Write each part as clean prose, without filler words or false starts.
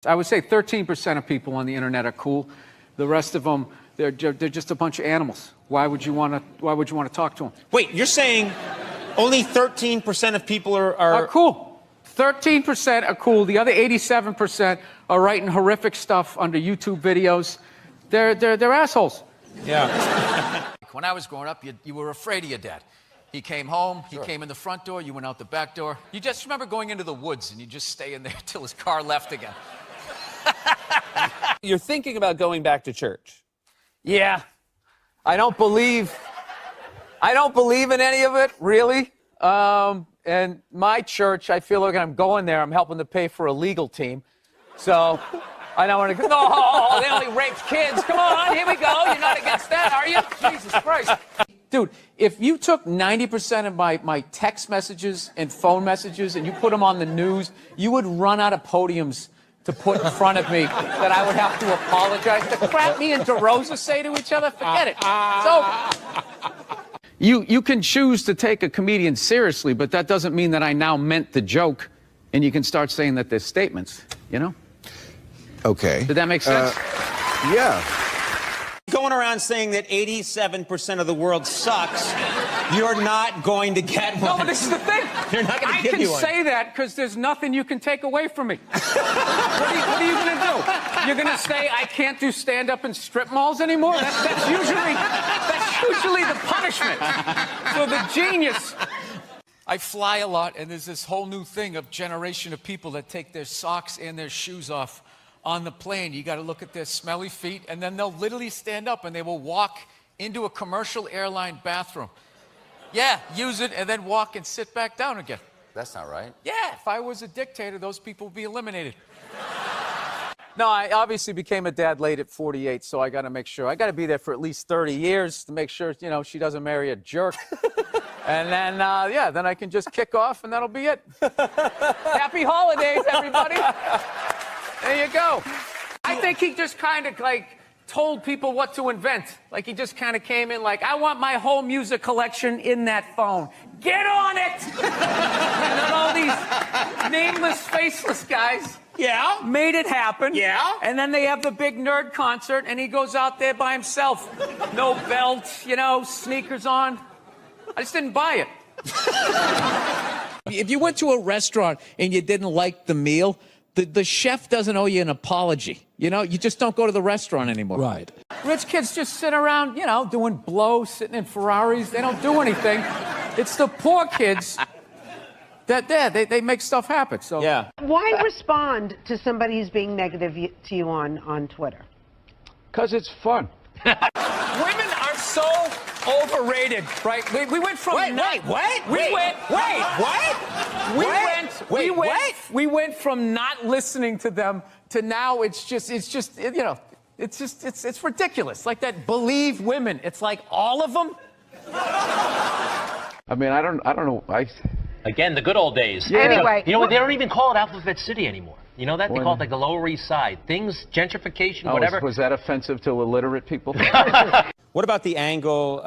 I would say 13% of people on the internet are cool. The rest of them, they're just a bunch of animals. Why would you want to talk to them? Wait, you're saying only 13% of people are cool. 13% are cool. The other 87% are writing horrific stuff under YouTube videos. They're assholes. Yeah. When I was growing up, you were afraid of your dad. He came home, he came in the front door, you went out the back door. You just remember going into the woods and you just stay in there till his car left again. You're thinking about going back to church. Yeah. I don't believe in any of it, really. And my church, I feel like I'm going there, I'm helping to pay for a legal team. So I don't want to go, no, they only raped kids. Come on, here we go. You're not against that, are you? Jesus Christ. Dude, if you took 90% of my text messages and phone messages and you put them on the news, you would run out of podiums to put in front of me that I would have to apologize. The crap me and DeRosa say to each other, forget it. So you can choose to take a comedian seriously, but that doesn't mean that I now meant the joke, and you can start saying that they're statements, you know? Okay. Did that make sense? Yeah. Going around saying that 87% of the world sucks, you're not going to get one. No, but this is the thing. You're not going to give you one. I can say that because there's nothing you can take away from me. What are you going to do? You're going to say I can't do stand-up in strip malls anymore? That's usually the punishment for the genius. I fly a lot, and there's this whole new thing of generation of people that take their socks and their shoes off on the plane. You got to look at their smelly feet, and then they'll literally stand up and they will walk into a commercial airline bathroom. Yeah, use it and then walk and sit back down again. That's not right. Yeah, if I was a dictator, those people would be eliminated. No, I obviously became a dad late at 48, so I got to make sure. I got to be there for at least 30 years to make sure, you know, she doesn't marry a jerk. And then, yeah, then I can just kick off and that'll be it. Happy holidays, everybody. There you go. I think he just kind of like told people what to invent. Like he just kind of came in like, I want my whole music collection in that phone. Get on it! And then all these nameless, faceless guys made it happen. Yeah. And then they have the big nerd concert and he goes out there by himself. No belt, you know, sneakers on. I just didn't buy it. If you went to a restaurant and you didn't like the meal, the chef doesn't owe you an apology. You know, you just don't go to the restaurant anymore. Right. Rich kids just sit around, you know, doing blow, sitting in Ferraris. They don't do anything. It's the poor kids that they make stuff happen. So Yeah. Why respond to somebody who's being negative to you on Twitter? Because it's fun. Women are so overrated, right? We went from we went from not listening to them to now it's ridiculous. Like that Believe women. It's like all of them. I mean, I don't know. Again, the good old days. Yeah. Anyway. You know what? They don't even call it Alphabet City anymore. You know that? They call it like the Lower East Side. Things, gentrification, whatever. Was that offensive to illiterate people? What about the angle,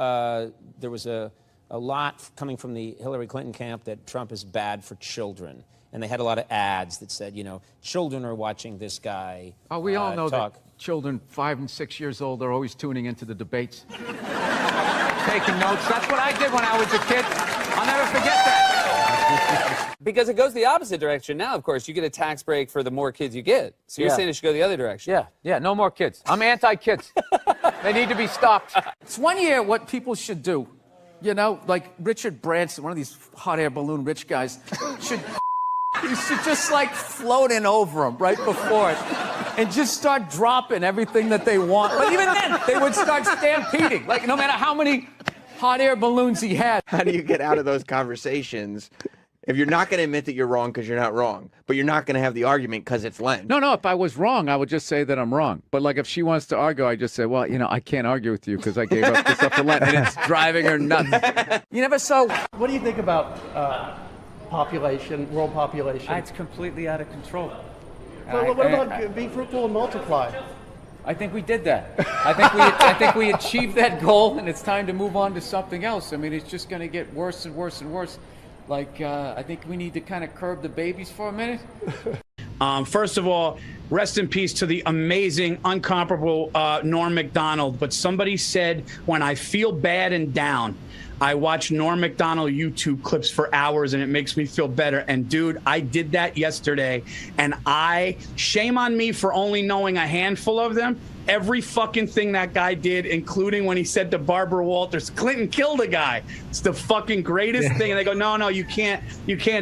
there was a lot coming from the Hillary Clinton camp that Trump is bad for children. And they had a lot of ads that said, you know, children are watching this guy Oh, we all know talk. that children 5 and 6 years old are always tuning into the debates. Taking notes. That's what I did when I was a kid. I'll never forget that. Because it goes the opposite direction now, of course. You get a tax break for the more kids you get. So you're saying it should go the other direction. Yeah, no more kids. I'm anti-kids. They need to be stopped. It's one year what people should do. You know, like Richard Branson, one of these hot air balloon rich guys, you should just like float in over them right before it and just start dropping everything that they want. But even then, they would start stampeding. Like no matter how many hot air balloons he had. How do you get out of those conversations if you're not going to admit that you're wrong because you're not wrong, but you're not going to have the argument because it's Len? No, if I was wrong, I would just say that I'm wrong. But like if she wants to argue, I just say, well, you know, I can't argue with you because I gave up this up for Lent and it's driving her nuts. You never saw. What do you think about population, world population? It's completely out of control. Well, what about be fruitful and multiply? I think we did that. I think we achieved that goal, and it's time to move on to something else. I mean, it's just going to get worse and worse and worse. Like, I think we need to kind of curb the babies for a minute. First of all, rest in peace to the amazing, incomparable Norm Macdonald. But somebody said, when I feel bad and down, I watch Norm Macdonald YouTube clips for hours and it makes me feel better. And dude, I did that yesterday, and shame on me for only knowing a handful of them. Every fucking thing that guy did, including when he said to Barbara Walters, Clinton killed a guy. It's the fucking greatest thing. And they go, no, you can't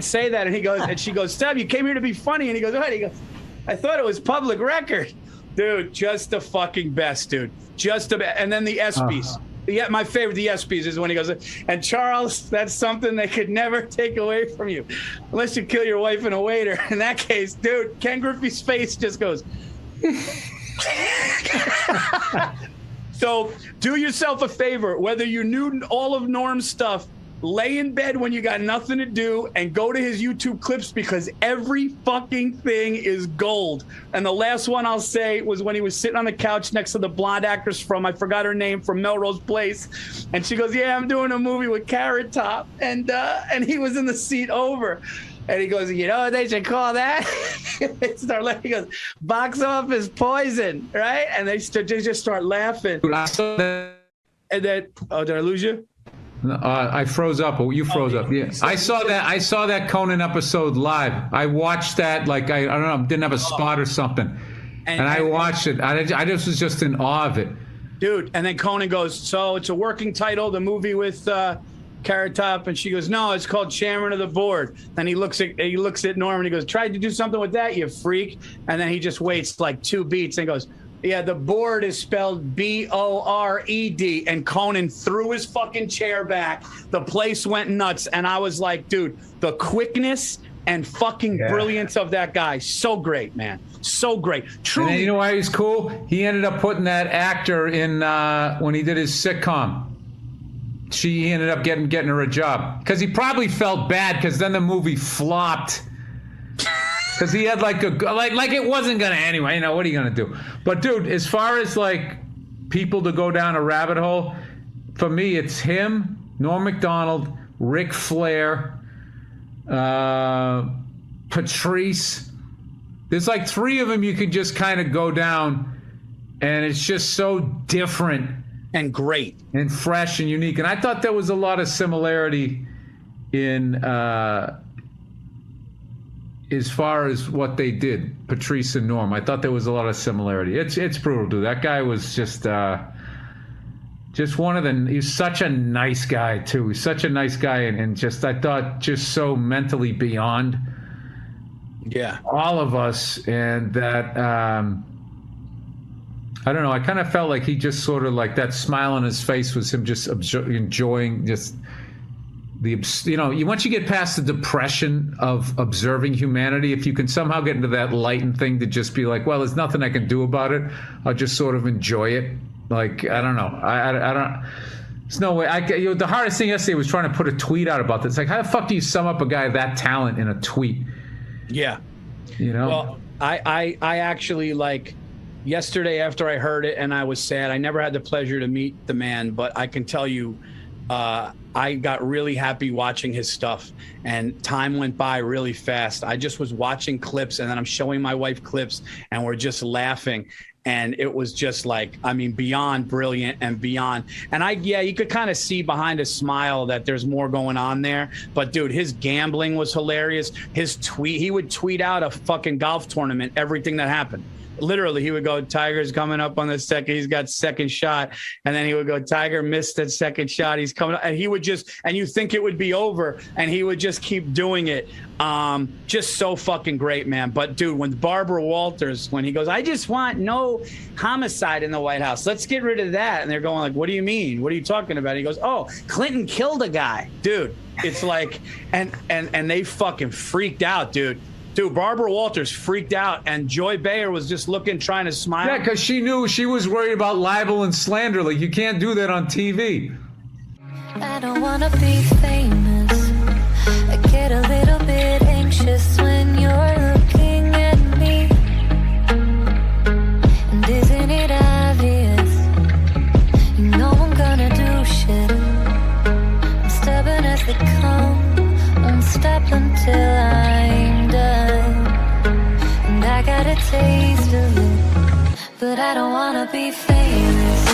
say that. And he goes, and she goes, Steph, you came here to be funny. And he goes, what? He goes, I thought it was public record. Dude, just the fucking best, dude. Just the best. And then the ESPYs. Yeah, my favorite, the ESPYs, is when he goes, and Charles, that's something they could never take away from you unless you kill your wife and a waiter. In that case, dude, Ken Griffey's face just goes. So do yourself a favor, whether you knew all of Norm's stuff, lay in bed when you got nothing to do and go to his YouTube clips, because every fucking thing is gold. And the last one I'll say was when he was sitting on the couch next to the blonde actress from, I forgot her name, from Melrose Place. And she goes, yeah, I'm doing a movie with Carrot Top. And he was in the seat over. And he goes, you know what they should call that? They start laughing. He goes, box office poison, right? And they just start laughing. And then, oh, did I lose you? I froze up. Oh, you froze up. Yeah, I saw that Conan episode live. I watched that like I don't know, didn't have a spot or something, and I watched it. I just was just in awe of it, dude. And then Conan goes, so it's a working title, the movie with Carrot Top, and she goes, no, it's called Chairman of the Board. Then he looks at Norm and he goes, tried to do something with that, you freak. And then he just waits like 2 beats and goes, yeah, the board is spelled B-O-R-E-D. And Conan threw his fucking chair back. The place went nuts. And I was like, dude, the quickness and fucking brilliance of that guy. So great, man. So great. Truly. And you know why he's cool? He ended up putting that actor in when he did his sitcom. He ended up getting her a job. Because he probably felt bad because then the movie flopped. Because he had like it wasn't gonna anyway. You know, what are you gonna do? But dude, as far as like people to go down a rabbit hole, for me it's him, Norm Macdonald, Ric Flair, Patrice. There's like 3 of them you could just kind of go down, and it's just so different and great and fresh and unique. And I thought there was a lot of similarity in. As far as what they did, Patrice and Norm, I thought there was a lot of similarity. It's brutal, dude. That guy was just one of the. He's such a nice guy too. He's such a nice guy, and just I thought just so mentally beyond. Yeah. All of us, and that I don't know. I kind of felt like he just sort of like that smile on his face was him just enjoying just. Once you get past the depression of observing humanity, if you can somehow get into that lightened thing to just be like, well, there's nothing I can do about it, I'll just sort of enjoy it. Like, I don't know. I don't. There's no way. The hardest thing yesterday was trying to put a tweet out about this. Like, how the fuck do you sum up a guy of that talent in a tweet? Yeah. You know. Well, I actually like. Yesterday after I heard it and I was sad. I never had the pleasure to meet the man, but I can tell you. I got really happy watching his stuff, and time went by really fast. I just was watching clips, and then I'm showing my wife clips, and we're just laughing. And it was just like, I mean, beyond brilliant and beyond. And you could kind of see behind his smile that there's more going on there. But dude, his gambling was hilarious. He would tweet out a fucking golf tournament, everything that happened. Literally, he would go, Tiger's coming up on the second. He's got second shot. And then he would go, Tiger missed that second shot. He's coming up. And he would just, and you think it would be over. And he would just keep doing it. Just so fucking great, man. But dude, when Barbara Walters, when he goes, I just want no homicide in the White House. Let's get rid of that. And they're going like, what do you mean? What are you talking about? He goes, oh, Clinton killed a guy. Dude, it's like, and they fucking freaked out, dude. Dude, Barbara Walters freaked out, and Joy Behar was just looking, trying to smile. Yeah, because she knew she was worried about libel and slander. Like, you can't do that on TV. I don't want to be famous. I get a little bit anxious when you're looking at me. And isn't it obvious? You know I'm gonna do shit. I'm stubborn as they come. Won't stop until I'm done. I don't wanna be famous.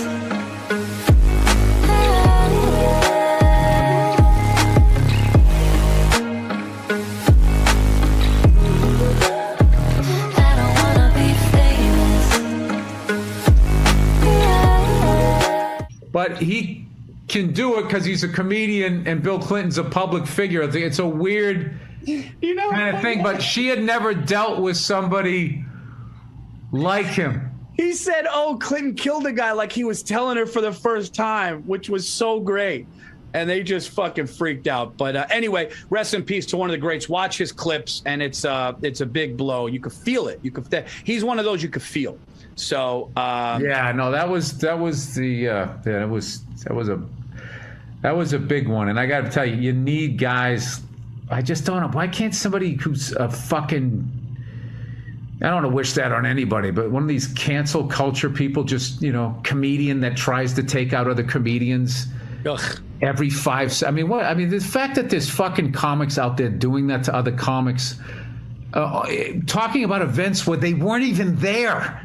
I don't wanna be famous. But he can do it because he's a comedian and Bill Clinton's a public figure. It's a weird kind of thing. But she had never dealt with somebody like him. He said, "Oh, Clinton killed a guy," like he was telling her for the first time, which was so great. And they just fucking freaked out. But anyway, rest in peace to one of the greats. Watch his clips, and it's a big blow. You could feel it. He's one of those you could feel. So yeah, no, that was a big one. And I got to tell you, you need guys. I just don't know. Why can't somebody who's a fucking, I don't want to wish that on anybody, but one of these cancel culture people, just, comedian that tries to take out other comedians every 5 I mean, what? I mean, the fact that there's fucking comics out there doing that to other comics, talking about events where they weren't even there.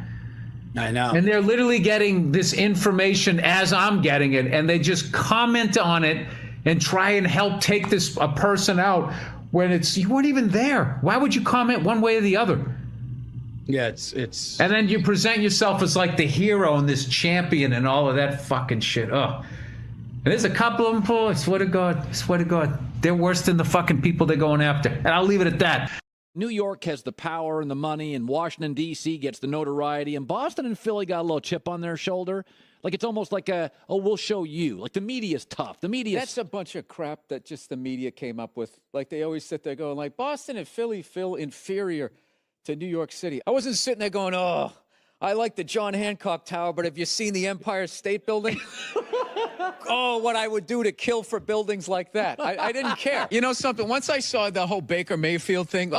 I know. And they're literally getting this information as I'm getting it, and they just comment on it and try and help take a person out when you weren't even there. Why would you comment one way or the other? Yeah, it's. And then you present yourself as like the hero and this champion and all of that fucking shit. Oh, and there's a couple of them, Paul. I swear to God, they're worse than the fucking people they're going after. And I'll leave it at that. New York has the power and the money, and Washington, D.C. gets the notoriety, and Boston and Philly got a little chip on their shoulder. Like, it's almost like we'll show you. Like, the media's tough. That's a bunch of crap that just the media came up with. Like, they always sit there going, like, Boston and Philly feel inferior to New York City. I wasn't sitting there going, oh, I like the John Hancock Tower, but have you seen the Empire State Building? Oh, what I would do to kill for buildings like that. I didn't care. You know something? Once I saw the whole Baker Mayfield thing,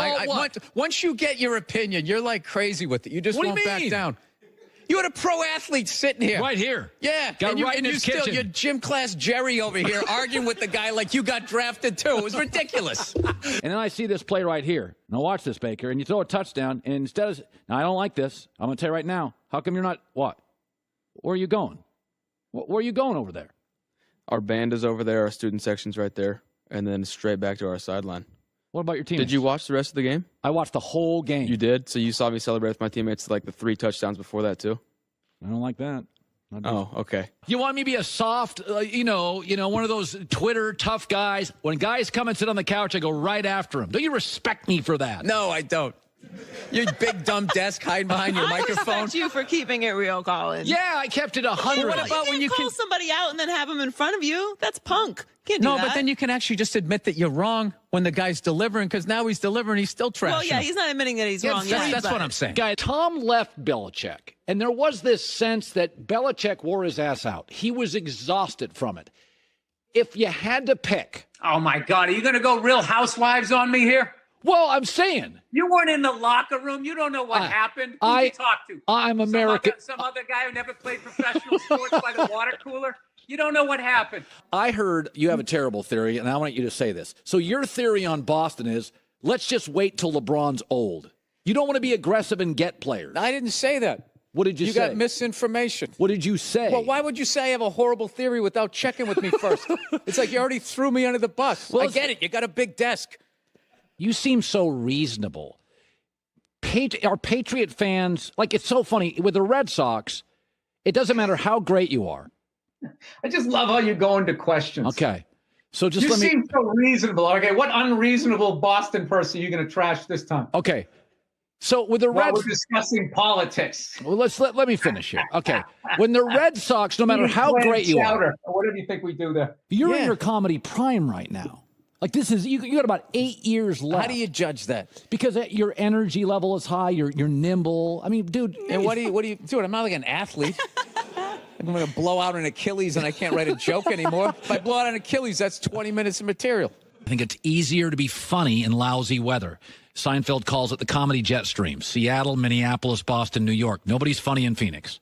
once you get your opinion, you're like crazy with it. You just won't back down. You had a pro athlete sitting here. Right here. Yeah. Got right in his kitchen. You're gym class Jerry over here arguing with the guy like you got drafted too. It was ridiculous. And then I see this play right here. Now watch this, Baker. And you throw a touchdown, and instead of, now I don't like this. I'm going to tell you right now. How come you're not, what? Where are you going? Where are you going over there? Our band is over there. Our student section's right there. And then straight back to our sideline. What about your teammates? Did you watch the rest of the game? I watched the whole game. You did? So you saw me celebrate with my teammates like the 3 touchdowns before that too? I don't like that. Oh, okay. You want me to be a soft, one of those Twitter tough guys? When guys come and sit on the couch, I go right after them. Don't you respect me for that? No, I don't. Your big dumb desk hiding behind your microphone. I respect you for keeping it real, Colin. Yeah, I kept it 100. What about when you call somebody out and then have them in front of you? That's punk. Can't do that. But then you can actually just admit that you're wrong when the guy's delivering, because now he's delivering, he's still trashing. Well, yeah, he's not admitting that he's wrong. That's what I'm saying. Guy, Tom left Belichick, and there was this sense that Belichick wore his ass out. He was exhausted from it. If you had to pick. Oh, my God. Are you going to go Real Housewives on me here? Well, I'm saying. You weren't in the locker room. You don't know what happened. Who did you talk to? I'm American. Some other guy who never played professional sports by the water cooler? You don't know what happened. I heard you have a terrible theory, and I want you to say this. So your theory on Boston is, let's just wait till LeBron's old. You don't want to be aggressive and get players. I didn't say that. What did you say? You got misinformation. What did you say? Well, why would you say I have a horrible theory without checking with me first? It's like you already threw me under the bus. Well, I get it. You got a big desk. You seem so reasonable. Our Patriot fans, like, it's so funny. With the Red Sox, it doesn't matter how great you are. I just love how you go into questions. Okay. So just you seem so reasonable. Okay, what unreasonable Boston person are you going to trash this time? Okay. So with the Red Sox, we're discussing politics. Well, let me finish here. Okay. When the Red Sox, no matter how great you are. What do you think we do there? You're in your comedy prime right now. Like, this is, you got about 8 years left. How do you judge that? Because your energy level is high. You're nimble. I mean, dude. And what are you doing? I'm not like an athlete. I'm going to blow out an Achilles and I can't write a joke anymore. If I blow out an Achilles, that's 20 minutes of material. I think it's easier to be funny in lousy weather. Seinfeld calls it the comedy jet stream. Seattle, Minneapolis, Boston, New York. Nobody's funny in Phoenix.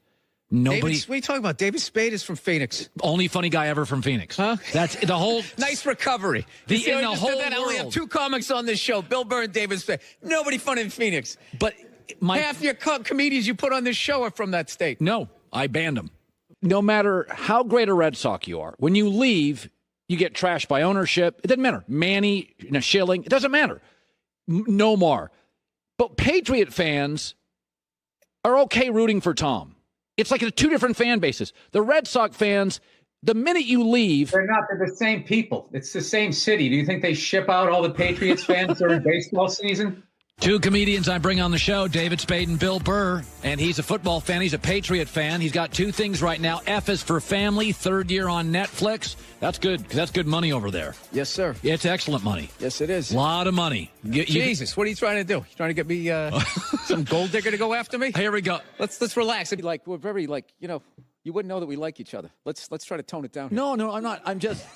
Nobody. What are you talking about? David Spade is from Phoenix. Only funny guy ever from Phoenix. Huh? That's the whole. Nice recovery. In the whole I only have 2 comics on this show, Bill Burr and David Spade. Nobody funny in Phoenix. But Half your comedians you put on this show are from that state. No, I banned them. No matter how great a Red Sox you are, when you leave, you get trashed by ownership. It doesn't matter. Manny, Schilling, it doesn't matter. No more. But Patriot fans are okay rooting for Tom. It's like two different fan bases. The Red Sox fans, the minute you leave... They're not. They're the same people. It's the same city. Do you think they ship out all the Patriots fans during baseball season? Two comedians I bring on the show, David Spade and Bill Burr, and he's a football fan. He's a Patriot fan. He's got two things right now. F is for Family, third year on Netflix. That's good, because that's good money over there. Yes, sir. It's excellent money. Yes, it is. A lot of money. Jesus, what are you trying to do? You trying to get me some gold digger to go after me? Here we go. Let's relax. Like we're very you wouldn't know that we like each other. Let's try to tone it down. No, I'm not. I'm just...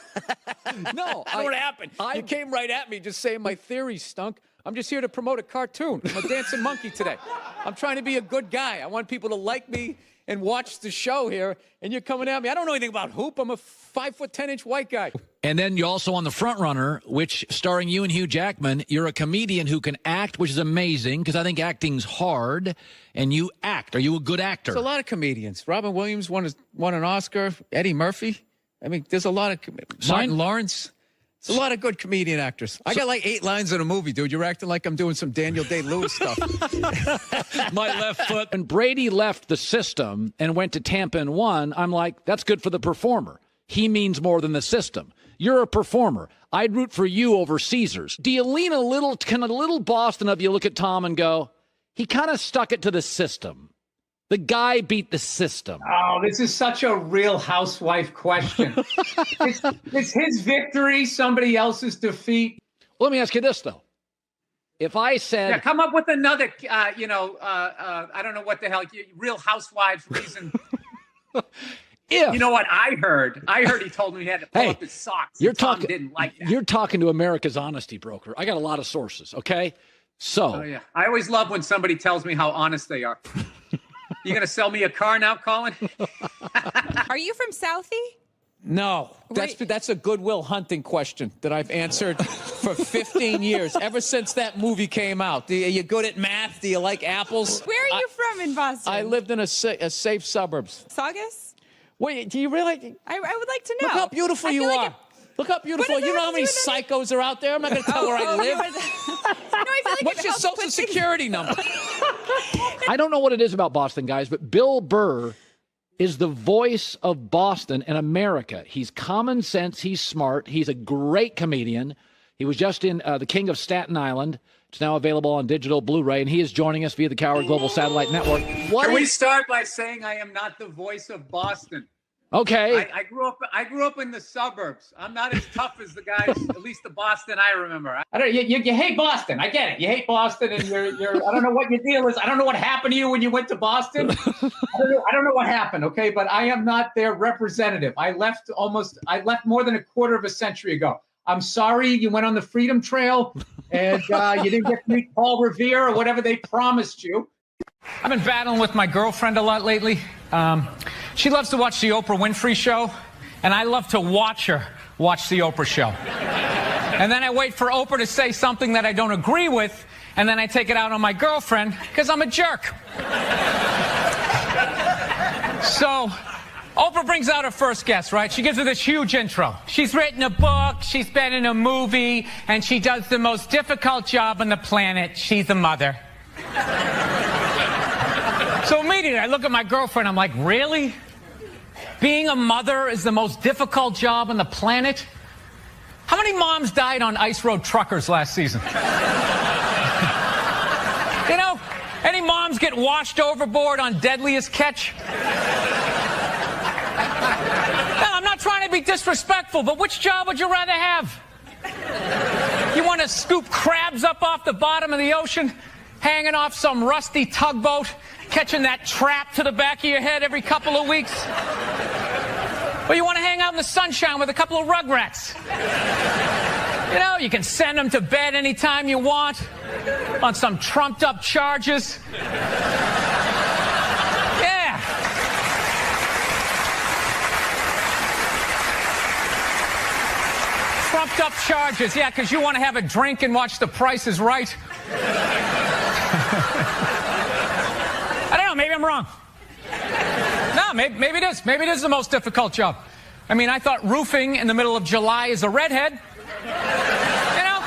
No, I know what happened. You came right at me just saying my theory stunk. I'm just here to promote a cartoon. I'm a dancing monkey today. I'm trying to be a good guy. I want people to like me and watch the show here, and you're coming at me. I don't know anything about hoop. I'm a 5'10" white guy. And then you're also on The Front Runner, which starring you and Hugh Jackman. You're a comedian who can act, which is amazing because I think acting's hard, and you act. Are you a good actor? There's a lot of comedians. Robin Williams won an Oscar. Eddie Murphy. I mean, there's a lot of Martin Lawrence. There's a lot of good comedian actors. I got like 8 lines in a movie, dude. You're acting like I'm doing some Daniel Day-Lewis stuff. My left foot. When Brady left the system and went to Tampa and won, I'm like, that's good for the performer. He means more than the system. You're a performer. I'd root for you over Caesars. Do you lean a little Boston of you look at Tom and go, he kind of stuck it to the system. The guy beat the system. Oh, this is such a Real Housewife question. Is his victory somebody else's defeat? Let me ask you this, though. If I said... Yeah, come up with another, I don't know what the hell, Real Housewives reason. You know what I heard? He told me he had to pull up his socks. Tom didn't like that. You're talking to America's honesty broker. I got a lot of sources, okay? So... Oh, yeah. I always love when somebody tells me how honest they are. You going to sell me a car now, Colin? Are you from Southie? No, that's a Goodwill Hunting question that I've answered for 15 years, ever since that movie came out. Are you good at math? Do you like apples? Where are you from in Boston? I lived in a safe suburbs. Saugus? Wait, do you really? I would like to know. Look how beautiful you are. Look how beautiful. You know how many psychos are out there? I'm not going to tell where I live. No, I feel like What's your social security number? I don't know what it is about Boston, guys, but Bill Burr is the voice of Boston and America. He's common sense. He's smart. He's a great comedian. He was just in The King of Staten Island. It's now available on digital Blu-ray, and he is joining us via the Coward Global Satellite Network. Can we start by saying I am not the voice of Boston? Okay. I grew up in the suburbs. I'm not as tough as the guys, at least the Boston I remember. You hate Boston. I get it. You hate Boston, and you're. I don't know what your deal is. I don't know what happened to you when you went to Boston. I don't know what happened. Okay, but I am not their representative. I left more than a quarter of a century ago. I'm sorry you went on the Freedom Trail and you didn't get to meet Paul Revere or whatever they promised you. I've been battling with my girlfriend a lot lately. She loves to watch the Oprah Winfrey Show, and I love to watch her watch the Oprah Show. And then I wait for Oprah to say something that I don't agree with, and then I take it out on my girlfriend because I'm a jerk. So Oprah brings out her first guest, right? She gives her this huge intro. She's written a book, she's been in a movie, and she does the most difficult job on the planet. She's a mother. So immediately I look at my girlfriend, I'm like, really? Being a mother is the most difficult job on the planet? How many moms died on ice road truckers last season? You know, any moms get washed overboard on Deadliest Catch? No, I'm not trying to be disrespectful, but which job would you rather have? You want to scoop crabs up off the bottom of the ocean, hanging off some rusty tugboat, catching that trap to the back of your head every couple of weeks? Or you want to hang out in the sunshine with a couple of rugrats? You know, you can send them to bed anytime you want on some trumped up charges. Yeah. Trumped up charges, yeah, because you want to have a drink and watch The Price is Right. I'm wrong. No, maybe it is. Maybe it is the most difficult job. I mean, I thought roofing in the middle of July as a redhead, you know,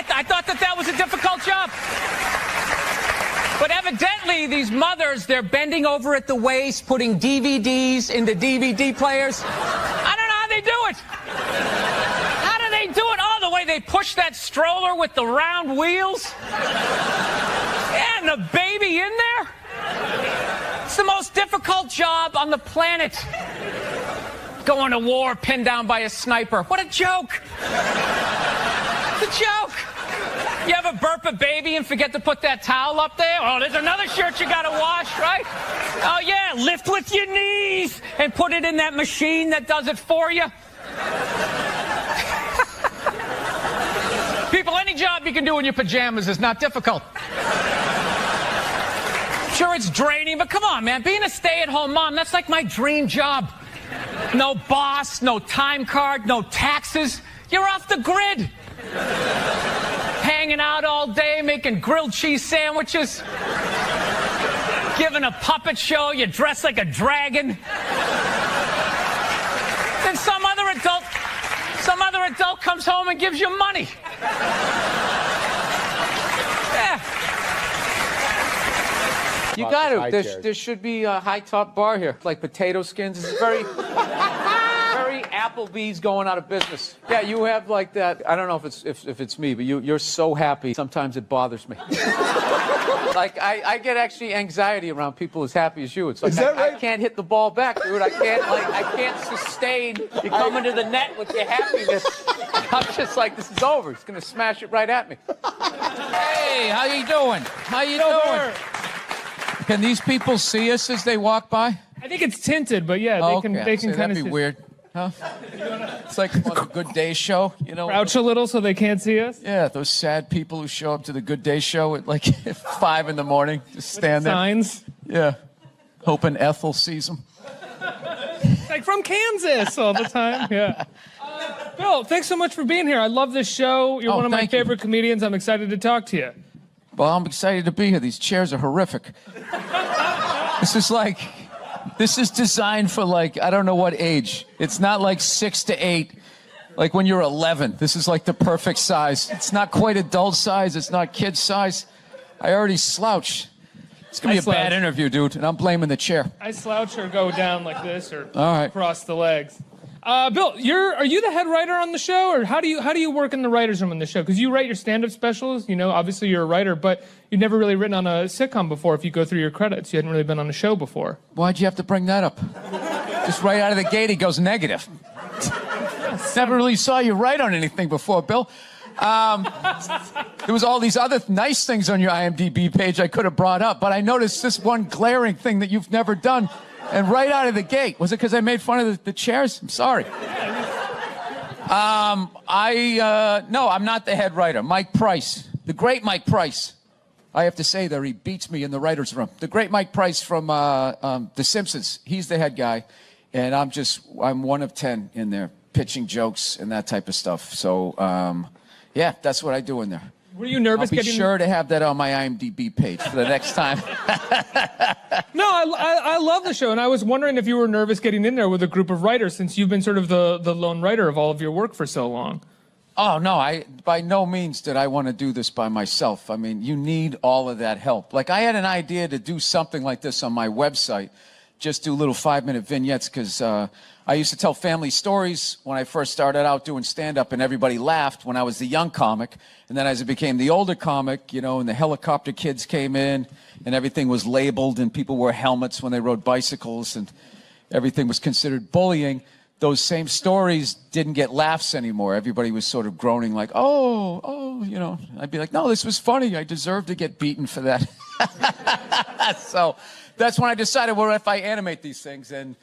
I thought that was a difficult job. But evidently, these mothers, they're bending over at the waist, putting DVDs into DVD players. I don't know how they do it. How do they do it? Oh, the way they push that stroller with the round wheels. And the baby in there. It's the most difficult job on the planet. Going to war pinned down by a sniper. What a joke. It's a joke. You ever burp a baby and forget to put that towel up there? Oh, there's another shirt you gotta wash, right? Oh yeah, lift with your knees and put it in that machine that does it for you. People, any job you can do in your pajamas is not difficult. Sure, it's draining, but come on, man. Being a stay-at-home mom, that's like my dream job. No boss, no time card, no taxes. You're off the grid. Hanging out all day, making grilled cheese sandwiches. Giving a puppet show, you dress like a dragon. Then some other adult comes home and gives you money. Yeah. You got to. There should be a high top bar here, like potato skins. It's very, very Applebee's going out of business. Yeah, you have like that. I don't know if it's me, but you're so happy. Sometimes it bothers me. Like I get actually anxiety around people as happy as you. It's like I can't hit the ball back, dude. I can't sustain you coming to the net with your happiness. I'm just like, this is over. It's gonna smash it right at me. Hey, how you doing? How you doing? Can these people see us as they walk by? I think it's tinted, but yeah, they can kind of be weird, huh? It's like on the Good Day show, you know. Crouch a little so they can't see us. Yeah, those sad people who show up to the Good Day show at like 5 in the morning, just stand there. Signs. Yeah, hoping Ethel sees them. Like from Kansas all the time. Yeah. Bill, thanks so much for being here. I love this show. You're one of my favorite comedians. I'm excited to talk to you. Well, I'm excited to be here. These chairs are horrific. This is designed for like, I don't know what age. It's not like 6 to 8, like when you're 11. This is like the perfect size. It's not quite adult size. It's not kid size. I already slouch. It's going to be a bad interview, dude, and I'm blaming the chair. I slouch or go down like this or All right. cross the legs. Bill, are you the head writer on the show, or how do you work in the writers' room on the show? Because you write your stand-up specials, you know, obviously you're a writer, but you've never really written on a sitcom before. If you go through your credits, you hadn't really been on a show before. Why'd you have to bring that up? Just right out of the gate, he goes negative. Never really saw you write on anything before, Bill. There was all these other nice things on your IMDb page I could have brought up, but I noticed this one glaring thing that you've never done. And right out of the gate, was it because I made fun of the chairs? I'm sorry. No, I'm not the head writer. Mike Price, the great Mike Price. I have to say that he beats me in the writer's room. The great Mike Price from The Simpsons. He's the head guy, and I'm one of 10 in there, pitching jokes and that type of stuff. So, yeah, that's what I do in there. Were you nervous I'll be sure to have that on my IMDb page for the next time. No, I love the show, and I was wondering if you were nervous getting in there with a group of writers, since you've been sort of the lone writer of all of your work for so long. Oh, no, by no means did I want to do this by myself. I mean, you need all of that help. Like, I had an idea to do something like this on my website, just do little 5-minute vignettes, because I used to tell family stories when I first started out doing stand-up, and everybody laughed when I was the young comic. And then as I became the older comic, you know, and the helicopter kids came in, and everything was labeled, and people wore helmets when they rode bicycles, and everything was considered bullying, those same stories didn't get laughs anymore. Everybody was sort of groaning like, oh, you know. I'd be like, no, this was funny. I deserve to get beaten for that. So that's when I decided, well, if I animate these things, and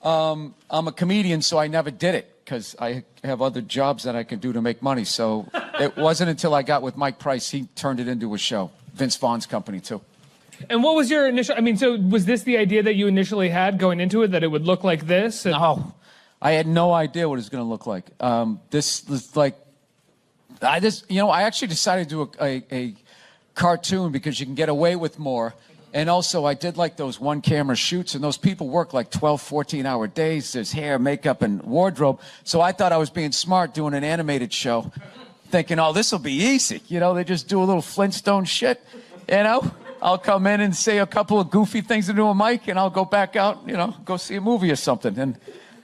I'm a comedian, so I never did it because I have other jobs that I can do to make money. So it wasn't until I got with Mike Price, he turned it into a show. Vince Vaughn's company, too. And what was your initial, so was this the idea that you initially had going into it, that it would look like this? No, I had no idea what it was going to look like. This was like, I actually decided to do a cartoon because you can get away with more And also, I did like those one-camera shoots, and those people work like 12, 14-hour days. There's hair, makeup, and wardrobe. So I thought I was being smart doing an animated show, thinking, oh, this will be easy. You know, they just do a little Flintstone shit, you know? I'll come in and say a couple of goofy things into a mic, and I'll go back out, you know, go see a movie or something. And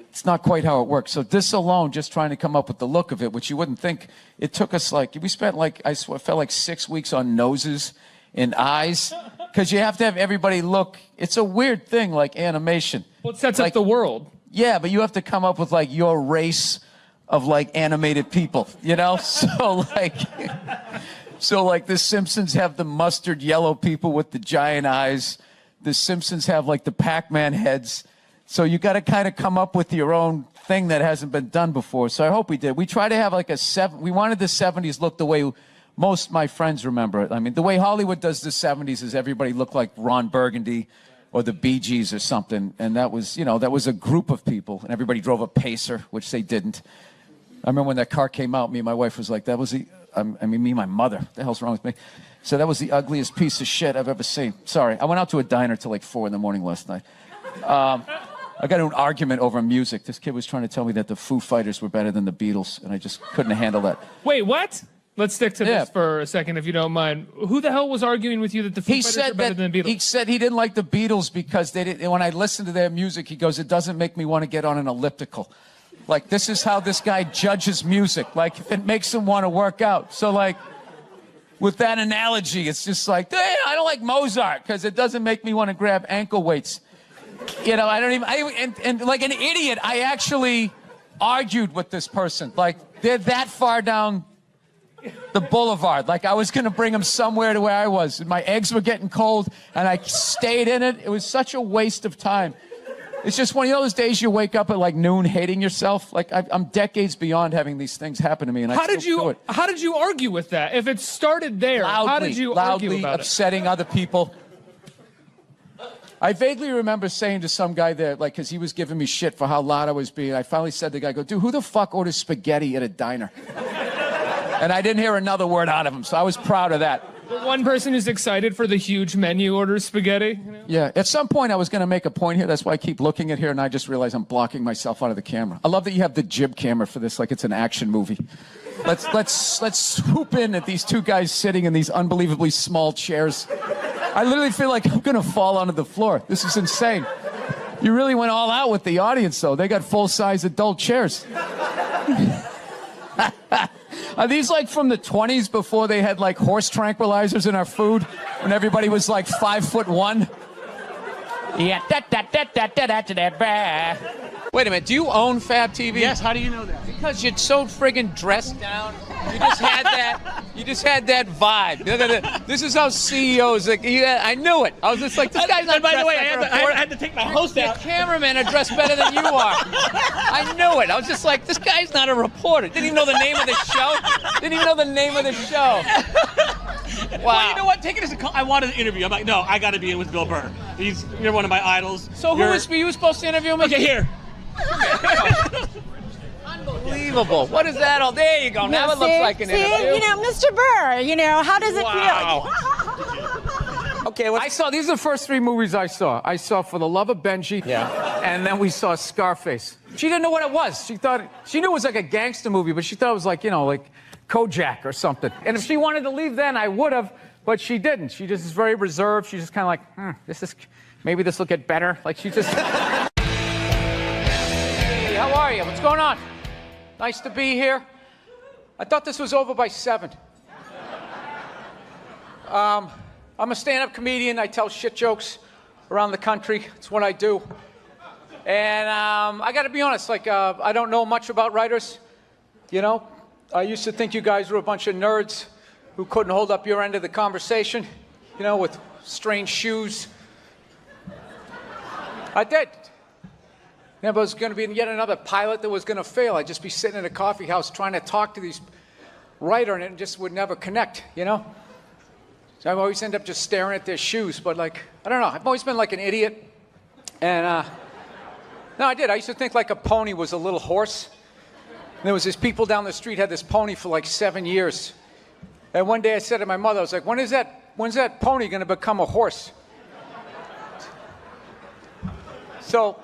it's not quite how it works. So this alone, just trying to come up with the look of it, which you wouldn't think, it took us like, we spent like, I swear, felt like 6 weeks on noses and eyes, because you have to have everybody look. It's a weird thing, like animation. Well, it sets up the world. Yeah, but you have to come up with like your race of like animated people, you know? So like the Simpsons have the mustard yellow people with the giant eyes. The Simpsons have like the Pac-Man heads. So you got to kind of come up with your own thing that hasn't been done before. So I hope we did. We try to have like we wanted the 70s look the way most of my friends remember it. I mean, the way Hollywood does the 70s is everybody looked like Ron Burgundy or the Bee Gees or something. And that was, you know, that was a group of people. And everybody drove a Pacer, which they didn't. I remember when that car came out, me and my wife was like, that was me and my mother. What the hell's wrong with me? So that was the ugliest piece of shit I've ever seen. Sorry. I went out to a diner till like 4 a.m. last night. I got into an argument over music. This kid was trying to tell me that the Foo Fighters were better than the Beatles, and I just couldn't handle that. Wait, what? Let's stick to this for a second, if you don't mind. Who the hell was arguing with you that the Foo Fighters are better than the Beatles? He said he didn't like the Beatles because they didn't. When I listened to their music, he goes, "It doesn't make me want to get on an elliptical." Like, this is how this guy judges music. Like, it makes him want to work out. So, like, with that analogy, it's just like, hey, I don't like Mozart because it doesn't make me want to grab ankle weights. You know, I don't even. And like an idiot, I actually argued with this person. Like, they're that far down the boulevard. Like, I was going to bring them somewhere to where I was. My eggs were getting cold, and I stayed in it. It was such a waste of time. It's just one of those days you wake up at like noon hating yourself. Like, I'm decades beyond having these things happen to me, and how did you argue with that? If it started there, how did you argue about it? Upsetting other people. I vaguely remember saying to some guy there, like, because he was giving me shit for how loud I was being. I finally said to the guy, "Go, dude, who the fuck orders spaghetti at a diner?" And I didn't hear another word out of him, so I was proud of that. The one person who's excited for the huge menu orders spaghetti. You know? Yeah, at some point I was going to make a point here. That's why I keep looking at here, and I just realized I'm blocking myself out of the camera. I love that you have the jib camera for this, like it's an action movie. Let's swoop in at these two guys sitting in these unbelievably small chairs. I literally feel like I'm going to fall onto the floor. This is insane. You really went all out with the audience, though. They got full-size adult chairs. Are these like from the 20s before they had like horse tranquilizers in our food? When everybody was like 5'1"? Yeah. Wait a minute, do you own Fab TV? Yes, how do you know that? Because you're so friggin' dressed down. You just had that vibe. This is how CEOs, like, I knew it. I was just like, this guy's not by the way, like I had to take my host out. The cameramen are dressed better than you are. I knew it. I was just like, this guy's not a reporter. Didn't even know the name of the show. Didn't even know the name of the show. Wow. Well, you know what? Take it as a call. I wanted an interview. I'm like, no, I got to be in with Bill Burr. You're one of my idols. So were you supposed to interview me? Okay, here. Unbelievable. What is that all? There you go. Now it looks like an interview. You know, Mr. Burr, you know, how does it feel? Okay, I saw, these are the first 3 movies I saw. I saw For the Love of Benji. Yeah. And then we saw Scarface. She didn't know what it was. She knew it was like a gangster movie, but she thought it was like, you know, like Kojak or something. And if she wanted to leave then, I would have, but she didn't. She just is very reserved. She's just kind of like, maybe this will get better. Like, she just... Hey, how are you? What's going on? Nice to be here. I thought this was over by 7. I'm a stand-up comedian. I tell shit jokes around the country. It's what I do. And I got to be honest, like, I don't know much about writers. You know, I used to think you guys were a bunch of nerds who couldn't hold up your end of the conversation, you know, with strange shoes. I did. There was going to be yet another pilot that was going to fail. I'd just be sitting in a coffee house trying to talk to these writer, and it just would never connect, you know? So I always end up just staring at their shoes, but like, I don't know. I've always been like an idiot. And, no, I did. I used to think like a pony was a little horse. And there was these people down the street had this pony for like 7 years. And one day I said to my mother, I was like, when's that pony going to become a horse? So,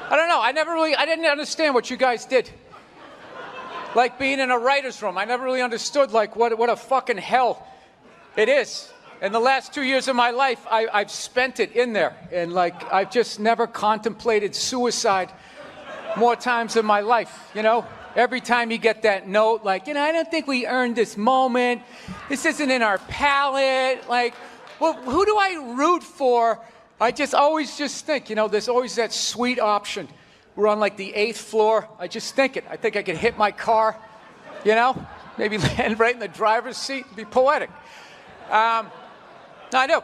I don't know. I didn't understand what you guys did. Like being in a writer's room. I never really understood, like, what a fucking hell it is. And the last 2 years of my life, I've spent it in there. And, like, I've just never contemplated suicide more times in my life, you know? Every time you get that note, like, you know, I don't think we earned this moment. This isn't in our palette. Like, well, who do I root for? I just always just think, you know, there's always that sweet option. We're on, like, the 8th floor. I just think it. I think I could hit my car, you know? Maybe land right in the driver's seat and be poetic. No, I do.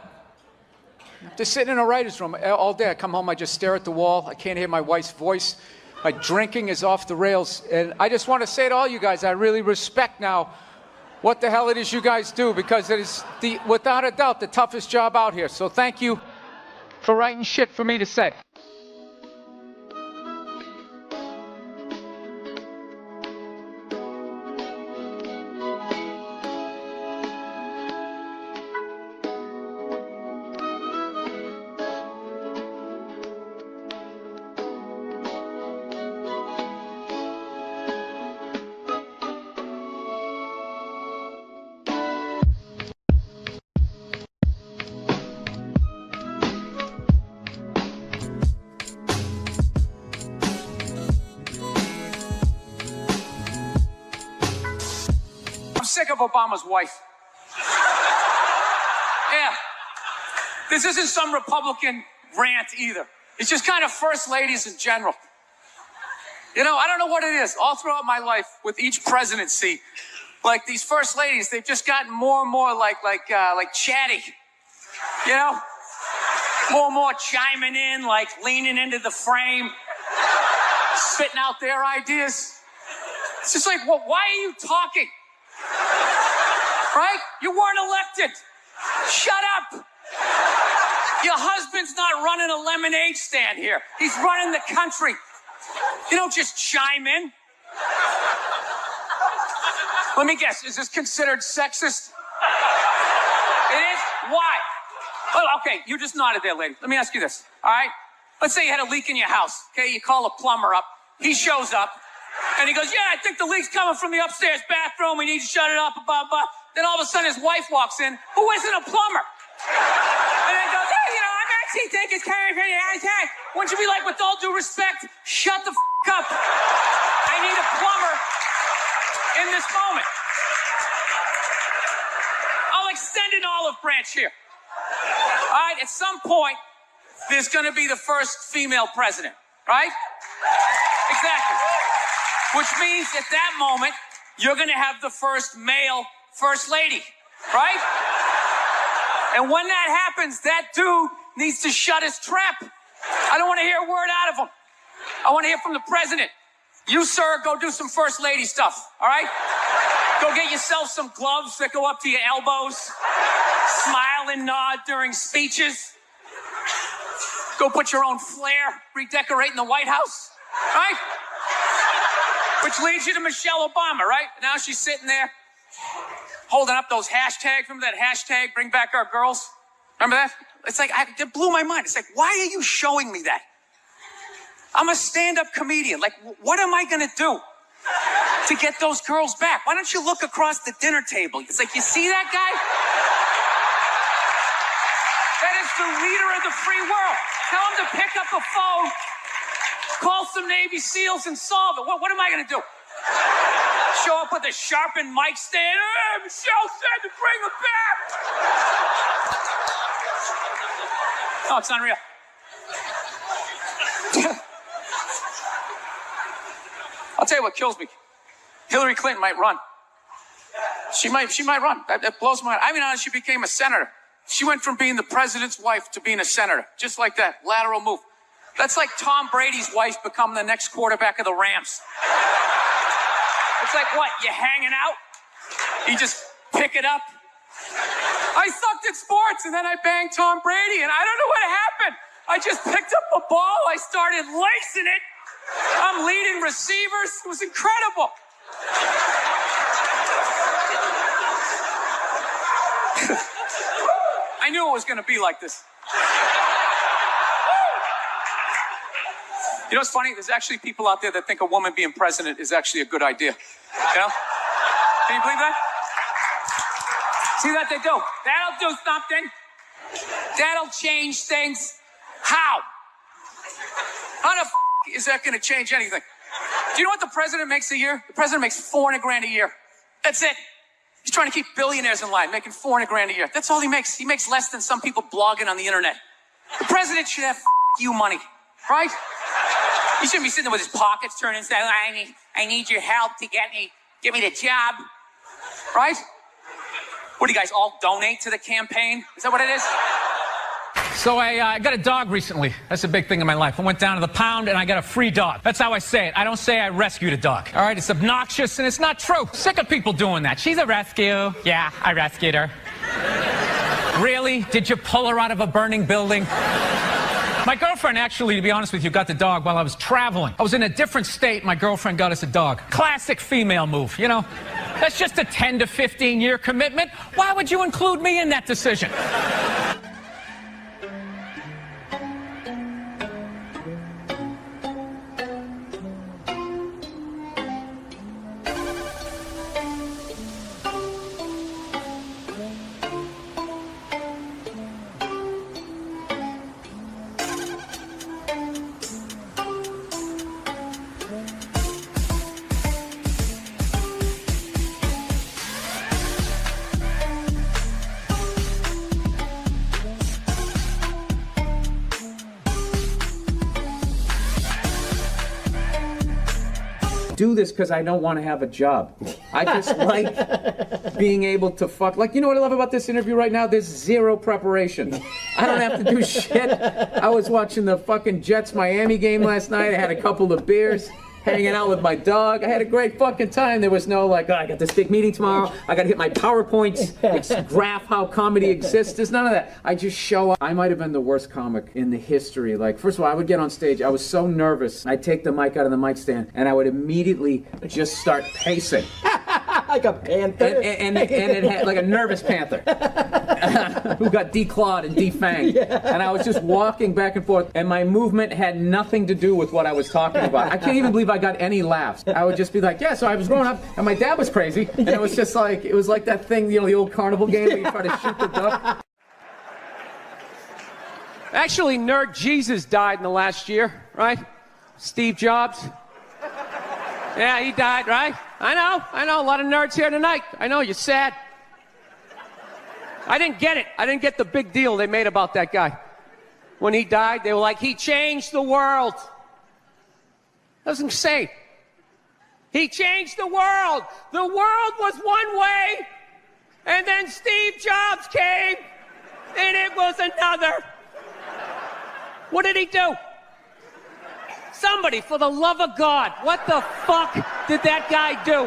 Just sitting in a writer's room all day. I come home, I just stare at the wall. I can't hear my wife's voice. My drinking is off the rails. And I just want to say to all you guys, I really respect now what the hell it is you guys do, because it is, without a doubt, the toughest job out here. So thank you for writing shit for me to say. Sick of Obama's wife. Yeah. This isn't some Republican rant either. It's just kind of first ladies in general. You know, I don't know what it is. All throughout my life, with each presidency, like these first ladies, they've just gotten more and more like chatty. You know? More and more chiming in, like leaning into the frame, spitting out their ideas. It's just like, well, why are you talking? Right? You weren't elected. Shut up. Your husband's not running a lemonade stand here. He's running the country. You don't just chime in. Let me guess, is this considered sexist? It is? Why? Well, okay, you just nodded there, lady. Let me ask you this, all right? Let's say you had a leak in your house, okay? You call a plumber up. He shows up. And he goes, yeah, I think the leak's coming from the upstairs bathroom. We need to shut it up, blah, blah. Then all of a sudden his wife walks in, who isn't a plumber. And then goes, hey, you know, I'm actually thinking it's kind of wouldn't you be like, with all due respect, shut the up. I need a plumber in this moment. I'll extend an olive branch here. All right, at some point, there's going to be the first female president, right? Exactly. Which means at that moment, you're going to have the first male first lady, right? And when that happens, that dude needs to shut his trap. I don't want to hear a word out of him. I want to hear from the president. You, sir, go do some first lady stuff, all right? Go get yourself some gloves that go up to your elbows. Smile and nod during speeches. Go put your own flair redecorating the White House, right? Which leads you to Michelle Obama, right? Now she's sitting there holding up those hashtags. Remember that hashtag, bring back our girls? Remember that? It's like, it blew my mind. It's like, why are you showing me that? I'm a stand-up comedian. Like, what am I going to do to get those girls back? Why don't you look across the dinner table? It's like, you see that guy? That is the leader of the free world. Tell him to pick up the phone, call some Navy SEALs and solve it. What am I going to do? Show up with a sharpened mic stand? Hey, Michelle said to bring him back. Oh, it's unreal. I'll tell you what kills me. Hillary Clinton might run. She might run. That blows my mind. I mean, how she became a senator. She went from being the president's wife to being a senator. Just like that. Lateral move. That's like Tom Brady's wife becoming the next quarterback of the Rams. It's like, what, you hanging out? You just pick it up? I sucked at sports, and then I banged Tom Brady, and I don't know what happened. I just picked up a ball. I started lacing it. I'm leading receivers. It was incredible. I knew it was going to be like this. You know what's funny? There's actually people out there that think a woman being president is actually a good idea. You know? Can you believe that? See what they do? That'll do something. That'll change things. How? How the is that going to change anything? Do you know what the president makes a year? The president makes $400,000 a year. That's it. He's trying to keep billionaires in line, making $400,000 a year. That's all he makes. He makes less than some people blogging on the internet. The president should have you money, right? He shouldn't be sitting there with his pockets turned and saying, I need your help to give me the job, right? What do you guys all donate to the campaign? Is that what it is? So I got a dog recently. That's a big thing in my life. I went down to the pound and I got a free dog. That's how I say it. I don't say I rescued a dog. All right, it's obnoxious and it's not true. Sick of people doing that. She's a rescue. Yeah, I rescued her. Really? Did you pull her out of a burning building? My girlfriend actually, to be honest with you, got the dog while I was traveling. I was in a different state. My girlfriend got us a dog. Classic female move, you know? That's just a 10 to 15-year commitment. Why would you include me in that decision? Do this because I don't want to have a job. I just like being able to fuck. Like, you know what I love about this interview right now? There's zero preparation. I don't have to do shit. I was watching the fucking Jets-Miami game last night. I had a couple of beers, hanging out with my dog. I had a great fucking time. There was no like, oh, I got this big meeting tomorrow. I got to hit my PowerPoints, graph how comedy exists. There's none of that. I just show up. I might have been the worst comic in the history. Like, first of all, I would get on stage. I was so nervous. I'd take the mic out of the mic stand, and I would immediately just start pacing. Like a panther. And it had like a nervous panther who got declawed and defanged. Yeah. And I was just walking back and forth, and my movement had nothing to do with what I was talking about. I can't even believe I got any laughs. I would just be like, yeah, so I was growing up, and my dad was crazy, and it was just like, it was like that thing, you know, the old carnival game where you try to shoot the duck. Actually, Nerd Jesus died in the last year, right? Steve Jobs. Yeah, he died, right? I know, a lot of nerds here tonight. I know, you're sad. I didn't get it. I didn't get the big deal they made about that guy. When he died, they were like, he changed the world. That was insane. He changed the world. The world was one way, and then Steve Jobs came, and it was another. What did he do? Somebody, for the love of God, what the fuck did that guy do?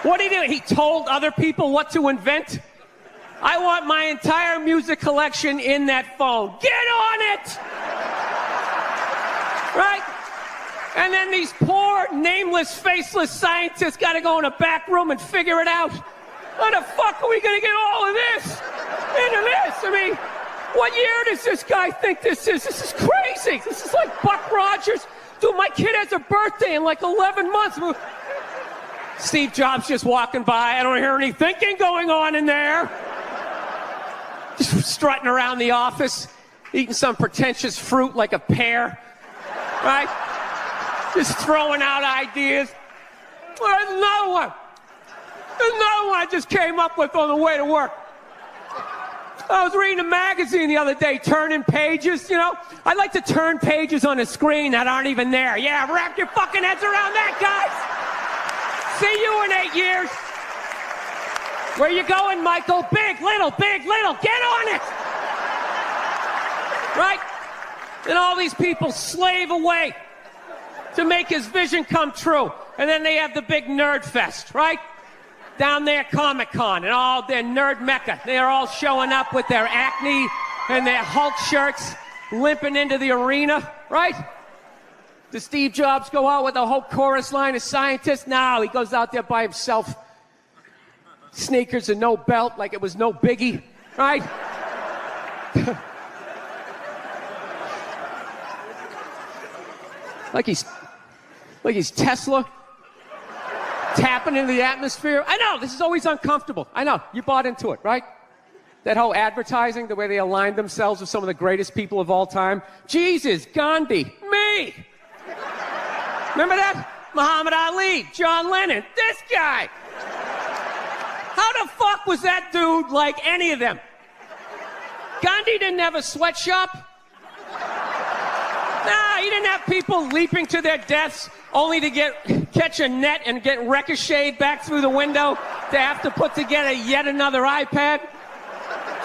What did he do? He told other people what to invent? I want my entire music collection in that phone. Get on it! Right? And then these poor, nameless, faceless scientists got to go in a back room and figure it out. How the fuck are we going to get all of this into this? I mean, what year does this guy think this is? This is crazy. This is like Buck Rogers. Dude, my kid has a birthday in like 11 months. Steve Jobs just walking by. I don't hear any thinking going on in there. Just strutting around the office, eating some pretentious fruit like a pear. Right? Just throwing out ideas. There's another one. There's another one I just came up with on the way to work. I was reading a magazine the other day, turning pages, you know? I like to turn pages on a screen that aren't even there. Yeah, wrap your fucking heads around that, guys. See you in 8 years. Where you going, Michael? Big, little, get on it. Right? And all these people slave away to make his vision come true. And then they have the big nerd fest, right? Down there, Comic-Con, and all their nerd mecca. They're all showing up with their Acne and their Hulk shirts, limping into the arena, right? Does Steve Jobs go out with a whole chorus line of scientists? No, he goes out there by himself. Sneakers and no belt, like it was no biggie, right? Like he's Tesla tapping into the atmosphere. I know, this is always uncomfortable. I know, you bought into it, right? That whole advertising, the way they aligned themselves with some of the greatest people of all time. Jesus, Gandhi, me. Remember that? Muhammad Ali, John Lennon, this guy. How the fuck was that dude like any of them? Gandhi didn't have a sweatshop. Nah, he didn't have people leaping to their deaths only to catch a net and get ricocheted back through the window to have to put together yet another iPad.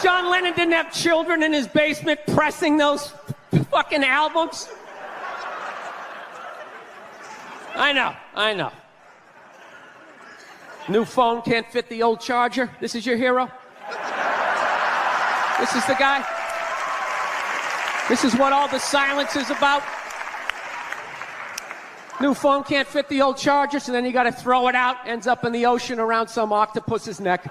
John Lennon didn't have children in his basement pressing those fucking albums. I know. New phone can't fit the old charger. This is your hero? This is the guy? This is what all the silence is about? New phone can't fit the old charger, so then you gotta throw it out, ends up in the ocean around some octopus's neck.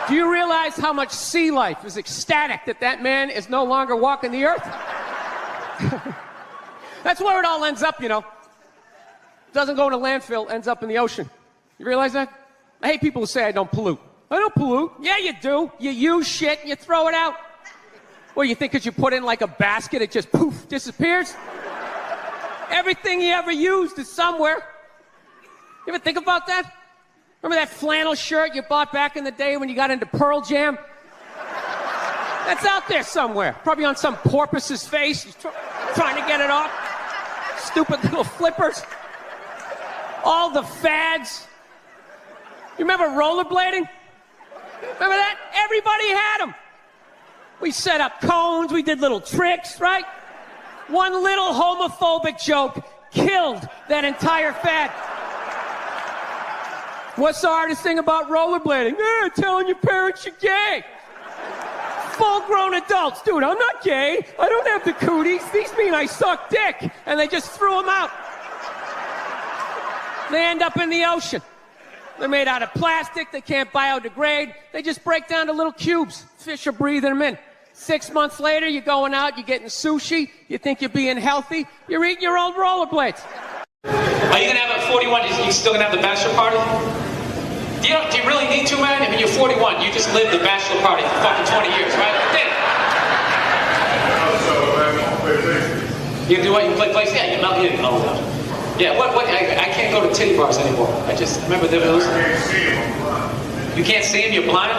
Do you realize how much sea life is ecstatic that that man is no longer walking the earth? That's where it all ends up, you know. Doesn't go in a landfill, ends up in the ocean. You realize that? I hate people who say I don't pollute. I don't pollute. Yeah, you do. You use shit and you throw it out. Well, you think because you put it in like a basket, it just poof, disappears? Everything you ever used is somewhere. You ever think about that? Remember that flannel shirt you bought back in the day when you got into Pearl Jam? That's out there somewhere. Probably on some porpoise's face. He's trying to get it off. Stupid little flippers. All the fads. You remember rollerblading? Remember that? Everybody had them. We set up cones, we did little tricks, right? One little homophobic joke killed that entire fad. What's the hardest thing about rollerblading? Telling your parents you're gay. Full-grown adults. Dude, I'm not gay. I don't have the cooties. These mean I suck dick. And they just threw them out. They end up in the ocean. They're made out of plastic. They can't biodegrade. They just break down to little cubes. Fish are breathing them in. 6 months later, you're going out, you're getting sushi. You think you're being healthy. You're eating your old rollerblades. Are you going to have at 41, you still going to have the bachelor party? Do you really need to, man? I mean, you're 41. You just lived the bachelor party for fucking 20 years, right? You do what? You play place? Yeah, you're not here. Yeah, what? I can't go to titty bars anymore. I just remember those. You can't see him? You're blind?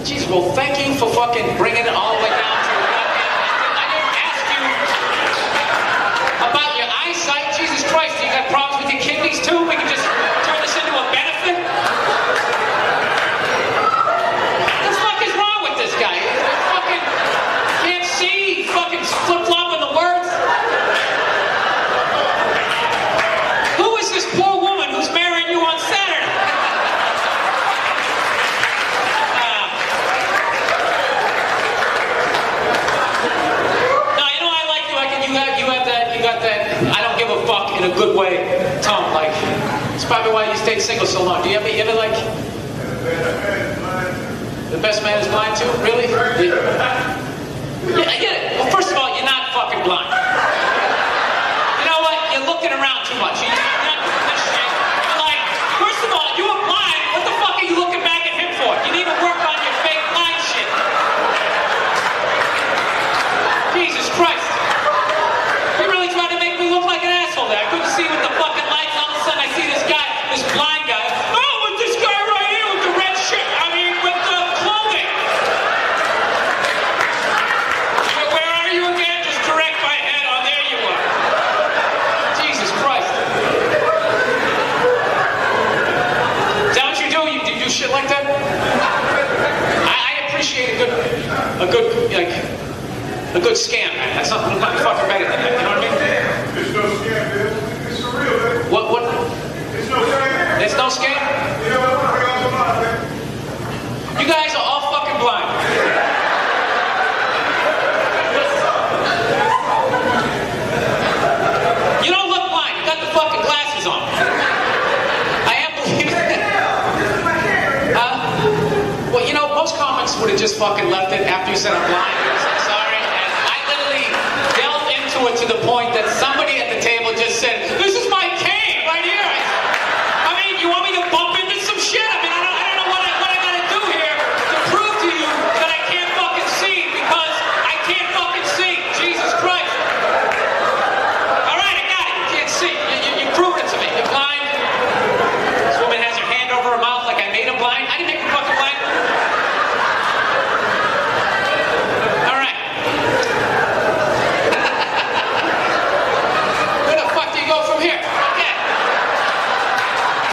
Jeez, well, thank you for fucking bringing it all the way down to I didn't ask you about your eyesight. Jesus Christ, you got problems with your kidneys too? We can just turn this into a benefit? What the fuck is wrong with this guy? He fucking can't see. He's fucking flip-flopping the words. Who is this poor woman who's marrying you on Saturday? I don't give a fuck in a good way tone. Like, it's probably why you stayed single so long. Do you ever like, the best man is blind too? Really? Yeah, I get it. Well, first of all, you're not fucking blind. You know what? You're looking around too much. You're like, first of all, you were blind. What the fuck are you looking back at him for? You need to work on your fake blind shit. Jesus Christ. You really tried to make me look like an asshole there. I couldn't see with the fucking lights. All of a sudden I see this guy, this blind guy. Oh, with this guy right here with the red shirt. I mean, with the clothing. Where are you again? Just direct my head. Oh, there you are. Jesus Christ. Is that what you do? You do shit like that? I appreciate a good scam, man. That's not fucking better than that. You know what I mean? It's no scam, dude. It's for real, man. What? It's no scam. It's no scam? You guys are all fucking blind. You don't look blind. You got the fucking glasses on. I am believing it. Well, you know, most comics would have just fucking left it after you said I'm blind.